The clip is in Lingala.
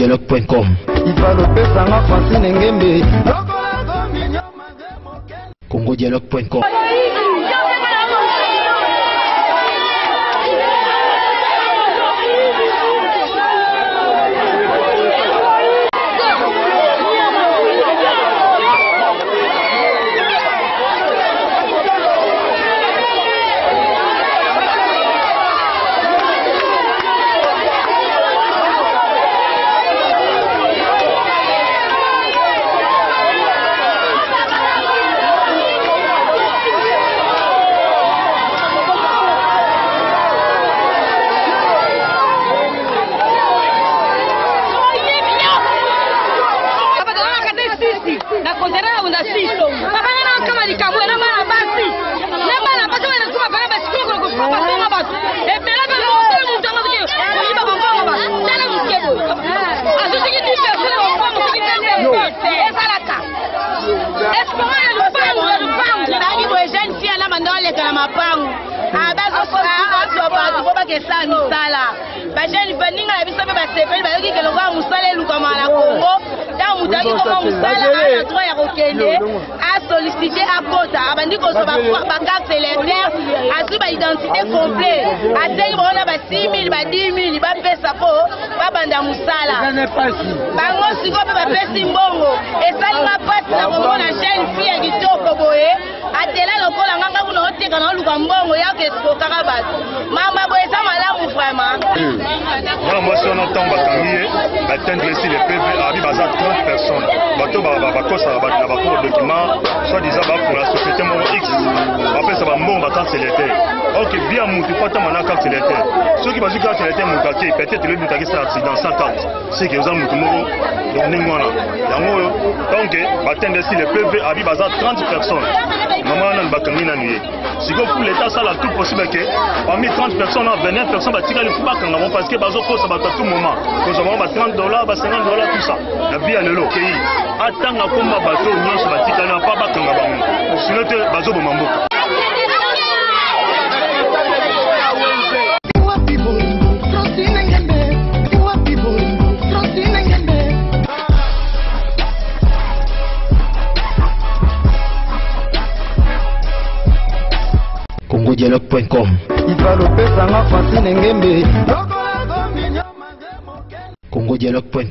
congodialogue.com. congodialogue.com. na konzera unda siso bakana kama likamwe na bana basi wana kuma bana basi kwa kwa kwa basi ebela ba mo mutanga ke kuiba bongo ba tena mkebo azutiki tisa sio kwa mkikende esalaka espanya lupangu na ibo jeune fille na mandole kana mapangu abazo aso ba ko ba ke sa misala ba jeune baninga ya biso ba sepeli ba yoki ke lokwa musala lukama na Congo dans mutaki ko musala na droit ya kokende a solliciter à kota abandi ko so ba carte électeur azu ba identité complète atengi bona ba 6000 ba 10000 ba pesa ko ba banda musala bango siko ba pesi mbongo esali ma pasi na komona jeune fille kitoko boye atela lokola nganga kuna oteka na luka mbongo yake esokaka bato mama boye ça malamu vraiment voilà moi si on entend bakangiye atteindre ici les PV abi baza 30 personnes bato bakosa na bakoro document soit disant pour la société mon X après ça va mbongo ba carte électeur ok bien mutu fata mana carte électeur ceux qui bazu carte électeur mukake peut-être le but ça accident sans carte c'est que vous avez mutu moko donc ningwana yango donc atteindre ici les PV abi baza 30 personnes maman nan bakangi na nuit si go pour l'état ça la tout possible que parmi 30 personnes 29 personnes batika le fuba kanga bon parce que bazo ko ça ba tout moment ko ça va $30 ba $50 tout ça na bien le lokéi atanga komba bato nyonso batika na pa bakanga bango sinon te bazo bo mambo congodialogue.com. congodialogue.com.